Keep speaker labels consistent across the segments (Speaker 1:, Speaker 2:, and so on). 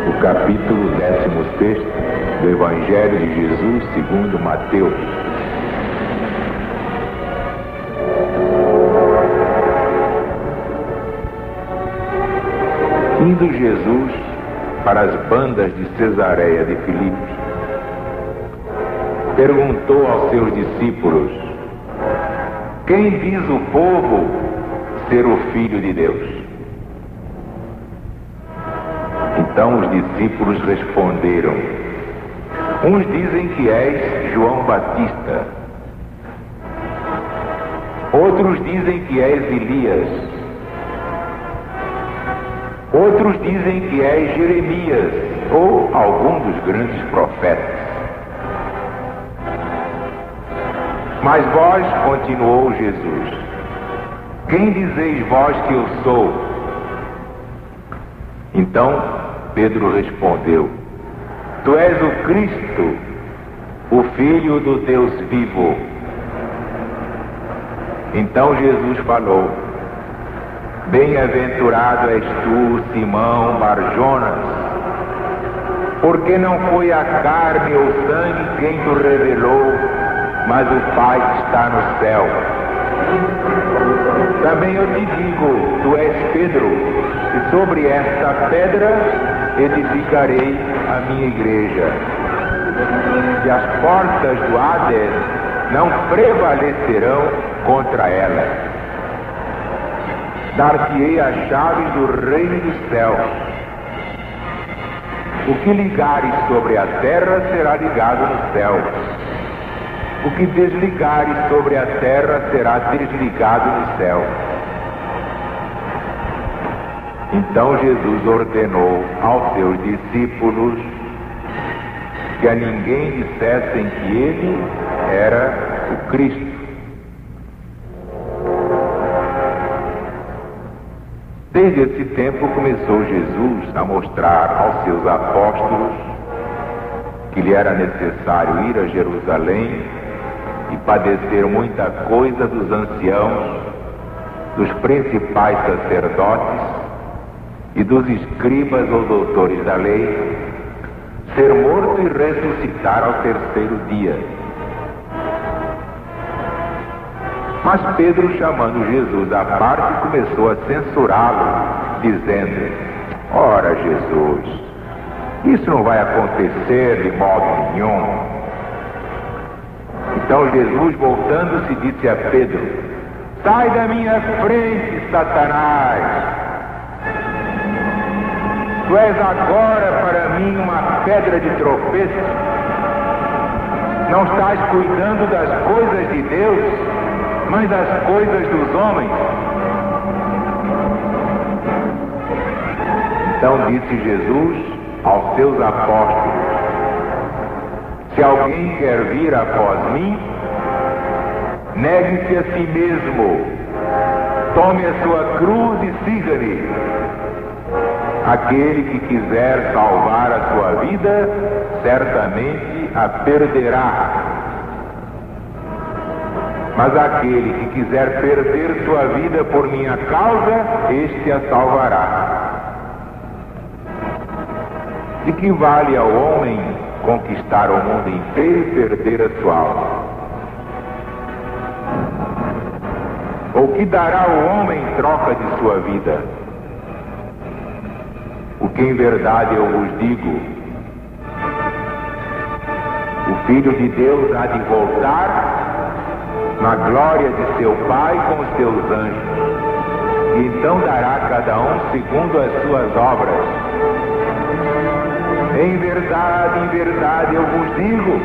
Speaker 1: O capítulo 16 do Evangelho de Jesus segundo Mateus. Indo Jesus para as bandas de Cesareia de Filipe, perguntou aos seus discípulos: quem diz o povo ser o Filho de Deus? Então os discípulos responderam: uns dizem que és João Batista, outros dizem que és Elias, outros dizem que és Jeremias ou algum dos grandes profetas. Mas vós, continuou Jesus, quem dizeis vós que eu sou? Então Pedro respondeu: tu és o Cristo, o Filho do Deus vivo. Então Jesus falou: bem-aventurado és tu, Simão Bar-Jonas, porque não foi a carne ou sangue quem te revelou, mas o Pai que está no céu. Também eu te digo, tu és Pedro, e sobre esta pedra edificarei a minha igreja, e as portas do Hades não prevalecerão contra ela. Dar-te-ei as chaves do reino dos céus. O que ligares sobre a terra será ligado no céu. O que desligares sobre a terra será desligado no céu. Então Jesus ordenou aos seus discípulos que a ninguém dissessem que ele era o Cristo. Desde esse tempo começou Jesus a mostrar aos seus apóstolos que lhe era necessário ir a Jerusalém e padecer muita coisa dos anciãos, dos principais sacerdotes e dos escribas ou doutores da lei, ser morto e ressuscitar ao terceiro dia. Mas Pedro, chamando Jesus à parte, começou a censurá-lo, dizendo: ora, Jesus, isso não vai acontecer de modo nenhum. Então Jesus, voltando-se, disse a Pedro: sai da minha frente, Satanás! Tu és agora para mim uma pedra de tropeço. Não estás cuidando das coisas de Deus, mas das coisas dos homens. Então disse Jesus aos seus apóstolos: se alguém quer vir após mim, negue-se a si mesmo, tome a sua cruz e siga-me. Aquele que quiser salvar a sua vida, certamente a perderá. Mas aquele que quiser perder sua vida por minha causa, este a salvará. De que vale ao homem conquistar o mundo inteiro e perder a sua alma? Ou que dará o homem em troca de sua vida? O que em verdade eu vos digo, o Filho de Deus há de voltar na glória de seu Pai com os seus anjos, e então dará a cada um segundo as suas obras. Em verdade eu vos digo,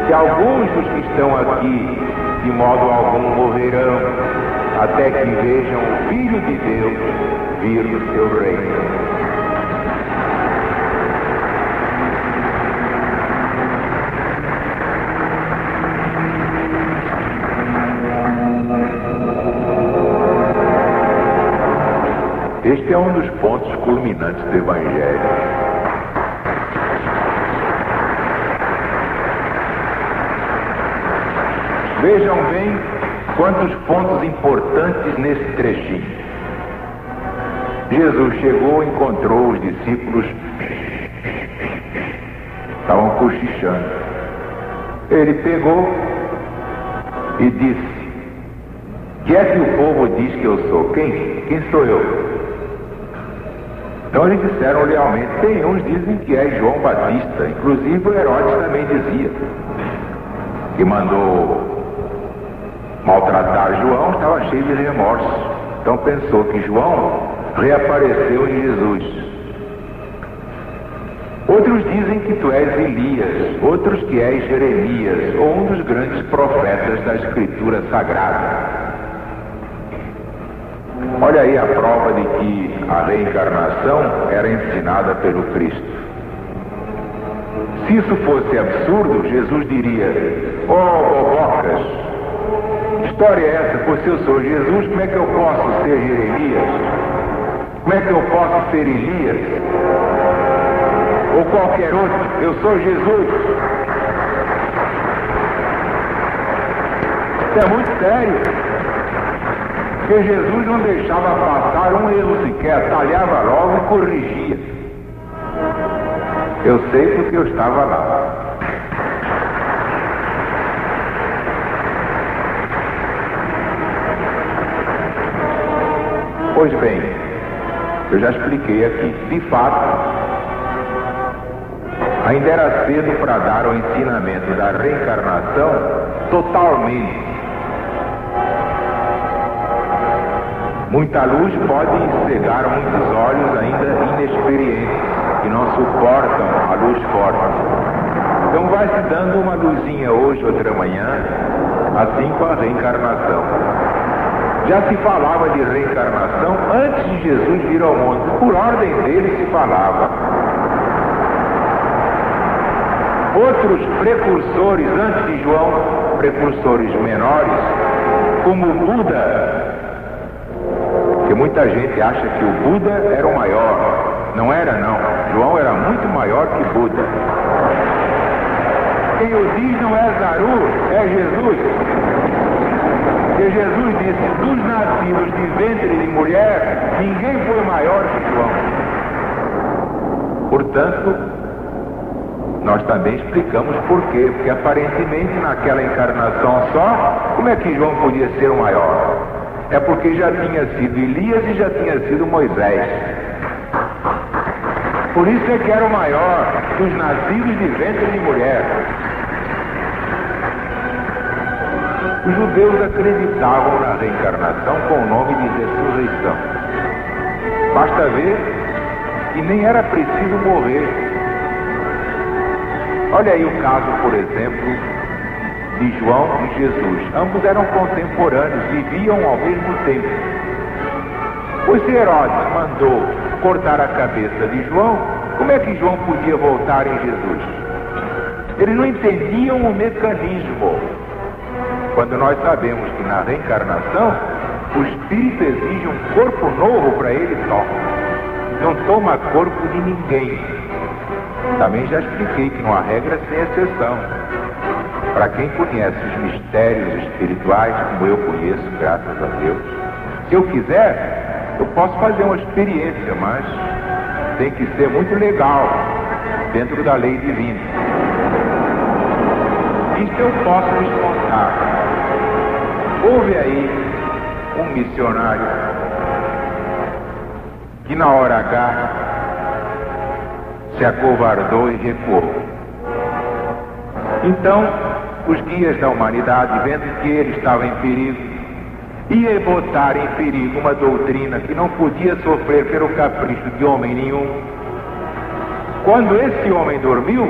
Speaker 1: que alguns dos que estão aqui, de modo algum morrerão, até que vejam o Filho de Deus vir no seu reino. Este é um dos pontos culminantes do Evangelho. Vejam bem quantos pontos importantes nesse trechinho. Jesus chegou e encontrou os discípulos, estavam cochichando. Ele pegou e disse: que é que o povo diz que eu sou? Quem sou eu? Então eles disseram lealmente: tem uns dizem que é João Batista. Inclusive o Herodes também dizia que mandou maltratar João, estava cheio de remorso. Então pensou que João reapareceu em Jesus. Outros dizem que tu és Elias, outros que és Jeremias, ou um dos grandes profetas da Escritura Sagrada. Olha aí a prova de que a reencarnação era ensinada pelo Cristo. Se isso fosse absurdo, Jesus diria: oh, bobocas, que história é essa? Pois se eu sou Jesus, como é que eu posso ser Jeremias? Como é que eu posso ser Elias? Ou qualquer outro? Eu sou Jesus. Isso é muito sério. Porque Jesus não deixava passar um erro sequer, atalhava logo e corrigia. Eu sei porque eu estava lá. Pois bem, eu já expliquei aqui. De fato, ainda era cedo para dar o ensinamento da reencarnação totalmente. Muita luz pode cegar muitos olhos ainda inexperientes, que não suportam a luz forte. Então vai se dando uma luzinha hoje, outra manhã, assim com a reencarnação. Já se falava de reencarnação antes de Jesus vir ao mundo. Por ordem dele se falava. Outros precursores antes de João, precursores menores, como Buda, porque muita gente acha que o Buda era o maior. Não era, não. João era muito maior que Buda. Quem o diz não é Zaru, é Jesus. Porque Jesus disse: dos nascidos de ventre de mulher, ninguém foi maior que João. Portanto, nós também explicamos por quê. Porque aparentemente naquela encarnação só, como é que João podia ser o maior? É porque já tinha sido Elias e já tinha sido Moisés. Por isso é que era o maior dos nascidos de ventre de mulher. Os judeus acreditavam na reencarnação com o nome de ressurreição. Basta ver que nem era preciso morrer. Olha aí o caso, por exemplo, de João e Jesus. Ambos eram contemporâneos, viviam ao mesmo tempo. Pois se Herodes mandou cortar a cabeça de João, como é que João podia voltar em Jesus? Eles não entendiam o mecanismo. Quando nós sabemos que na reencarnação o espírito exige um corpo novo para ele só. Não toma corpo de ninguém. Também já expliquei que não há regra sem exceção. Para quem conhece os mistérios espirituais, como eu conheço, graças a Deus, se eu quiser, eu posso fazer uma experiência, mas tem que ser muito legal, dentro da lei divina. Isso eu posso lhes contar. Houve aí um missionário que na hora H se acovardou e recuou. Então, os guias da humanidade, vendo que ele estava em perigo, ia botar em perigo uma doutrina que não podia sofrer pelo capricho de homem nenhum. Quando esse homem dormiu,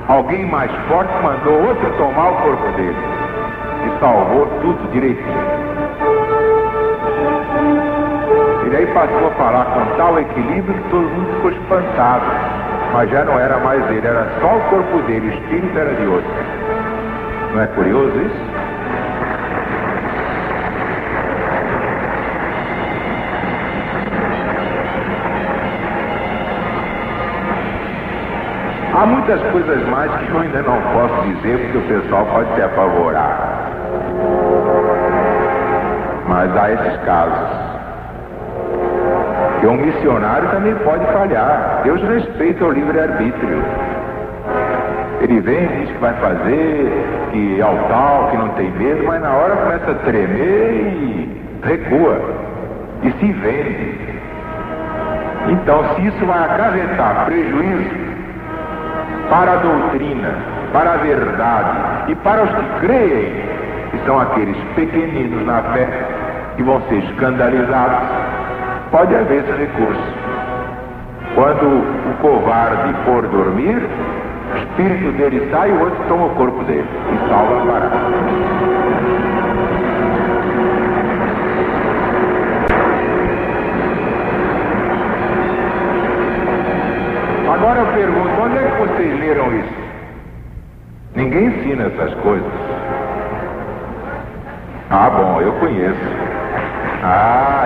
Speaker 1: alguém mais forte mandou outro tomar o corpo dele e salvou tudo direitinho. Ele aí passou a falar com tal equilíbrio que todo mundo ficou espantado, mas já não era mais ele, era só o corpo dele, o espírito era de outro. Não é curioso isso? Há muitas coisas mais que eu ainda não posso dizer porque o pessoal pode se apavorar. Mas há esses casos. Porque um missionário também pode falhar. Deus respeita o livre-arbítrio. Ele vem, diz que vai fazer, que é o tal, que não tem medo, mas na hora começa a tremer e recua. E se vende. Então, se isso vai acarretar prejuízo para a doutrina, para a verdade e para os que creem, que são aqueles pequeninos na fé, que vão ser escandalizados, pode haver esse recurso. Quando o covarde for dormir, o espírito dele sai e o outro toma o corpo dele e salva a parada. Agora eu pergunto, onde é que vocês leram isso? Ninguém ensina essas coisas. Ah, bom, eu conheço.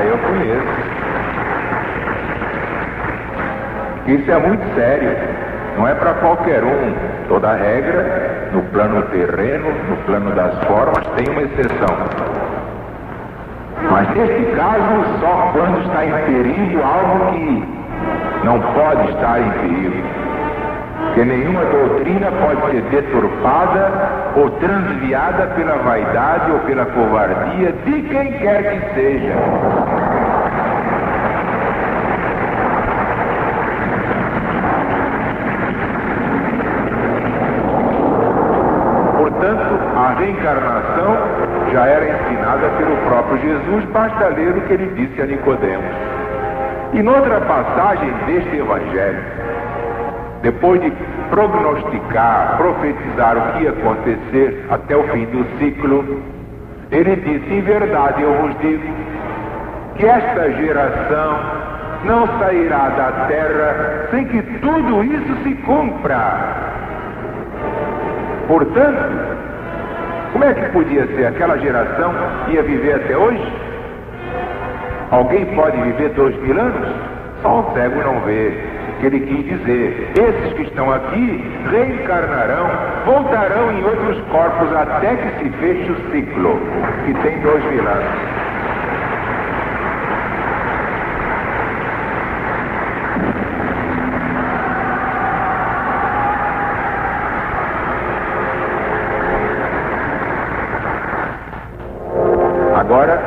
Speaker 1: Eu conheço. Isso é muito sério. Não é para qualquer um. Toda regra, no plano terreno, no plano das formas, tem uma exceção. Mas neste caso, só quando está em perigo algo que não pode estar em perigo. Porque nenhuma doutrina pode ser deturpada ou transviada pela vaidade ou pela covardia de quem quer que seja. Portanto, a reencarnação já era ensinada pelo próprio Jesus, basta ler o que ele disse a Nicodemos. E noutra passagem deste Evangelho, depois de prognosticar, profetizar o que ia acontecer até o fim do ciclo, ele disse: em verdade eu vos digo que esta geração não sairá da terra sem que tudo isso se cumpra. Portanto, como é que podia ser? Aquela geração ia viver até hoje? Alguém pode viver 2000 anos? Só um cego não vê. O que ele quis dizer: esses que estão aqui reencarnarão, voltarão em outros corpos até que se feche o ciclo, que tem 2000 anos. Agora,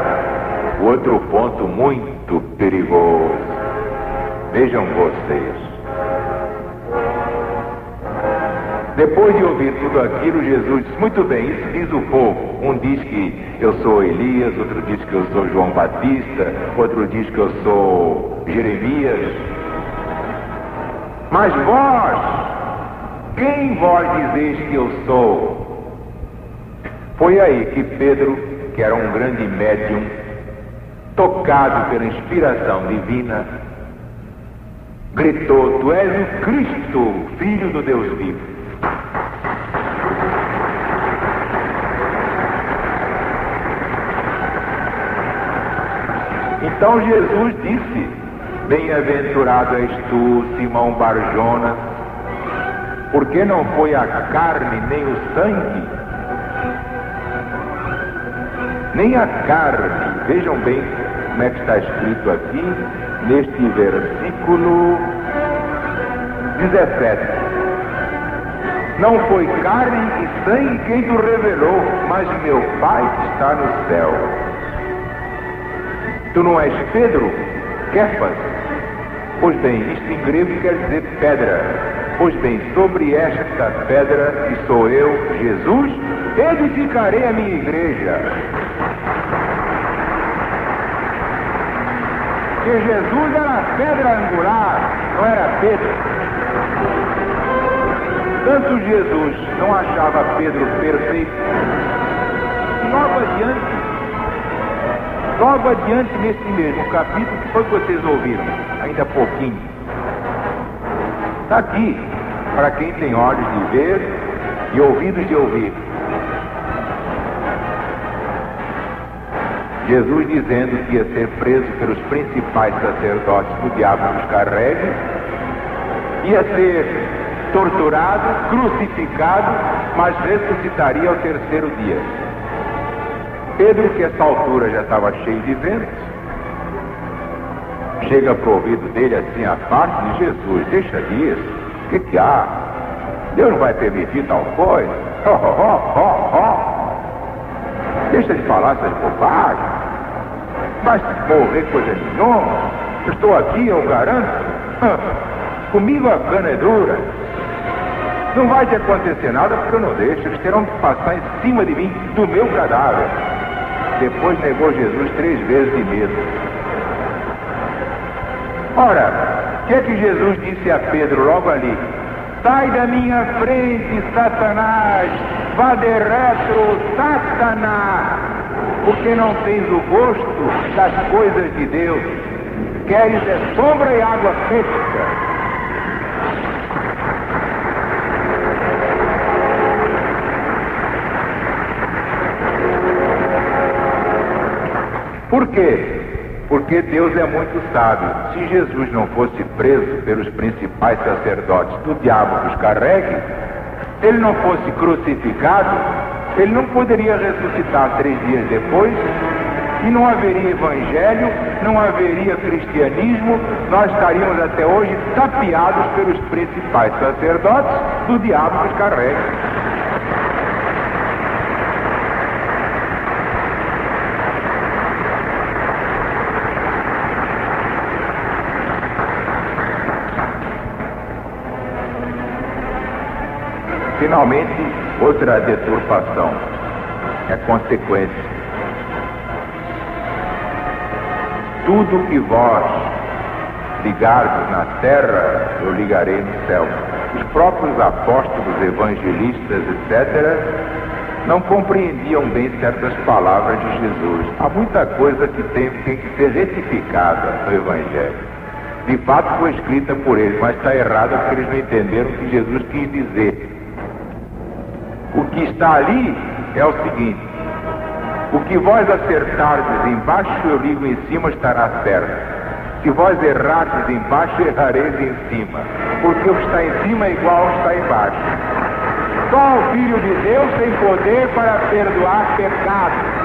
Speaker 1: o outro ponto muito perigoso. Vejam vocês. Depois de ouvir tudo aquilo, Jesus disse: muito bem, isso diz o povo. Um diz que eu sou Elias, outro diz que eu sou João Batista, outro diz que eu sou Jeremias. Mas vós, quem vós dizeis que eu sou? Foi aí que Pedro, que era um grande médium, tocado pela inspiração divina, gritou: tu és o Cristo, Filho do Deus vivo. Então Jesus disse: bem-aventurado és tu, Simão Barjona, porque não foi a carne nem o sangue, nem a carne. Vejam bem como é que está escrito aqui, neste versículo 17. Não foi carne e sangue quem tu revelou, mas meu Pai que está no céu. Tu não és Pedro, Kefas? Pois bem, isto em grego quer dizer pedra. Pois bem, sobre esta pedra, que sou eu, Jesus, edificarei a minha igreja. Porque Jesus era a pedra angular, não era Pedro. Tanto Jesus não achava Pedro perfeito. Logo adiante nesse mesmo capítulo, que foi que vocês ouviram, ainda há pouquinho. Está aqui, para quem tem olhos de ver e ouvidos de ouvir. Jesus dizendo que ia ser preso pelos principais sacerdotes do diabo dos carregue, ia ser torturado, crucificado, mas ressuscitaria ao terceiro dia. Pedro, que a essa altura já estava cheio de ventos, chega pro ouvido dele assim, a parte de Jesus, deixa disso, o que há? Deus não vai permitir tal coisa? Deixa de falar essas bobagens. Vai morrer coisa nenhuma. Eu estou aqui, eu garanto. Comigo a cana é dura. Não vai te acontecer nada porque eu não deixo. Eles terão que passar em cima de mim, do meu cadáver. Depois negou Jesus 3 vezes de medo. Ora, o que é que Jesus disse a Pedro logo ali? Sai da minha frente, Satanás, vá de retro, Satanás, porque não tens o gosto das coisas de Deus, queres é sombra e água fresca. Por quê? Porque Deus é muito sábio. Se Jesus não fosse preso pelos principais sacerdotes do diabo que os carregue, se ele não fosse crucificado, ele não poderia ressuscitar 3 dias depois, e não haveria evangelho, não haveria cristianismo, nós estaríamos até hoje tapeados pelos principais sacerdotes do diabo que os carrega. Finalmente, outra deturpação é consequência. Tudo que vós ligardes na terra, eu ligarei no céu. Os próprios apóstolos, evangelistas, etc., não compreendiam bem certas palavras de Jesus. Há muita coisa que tem que ser retificada no Evangelho. De fato foi escrita por eles, mas está errada porque eles não entenderam o que Jesus quis dizer. O que está ali é o seguinte: o que vós acertardes embaixo, eu ligo em cima, estará certo. Se vós errardes embaixo, errareis em cima. Porque o que está em cima é igual ao que está embaixo. Só o Filho de Deus tem poder para perdoar pecados.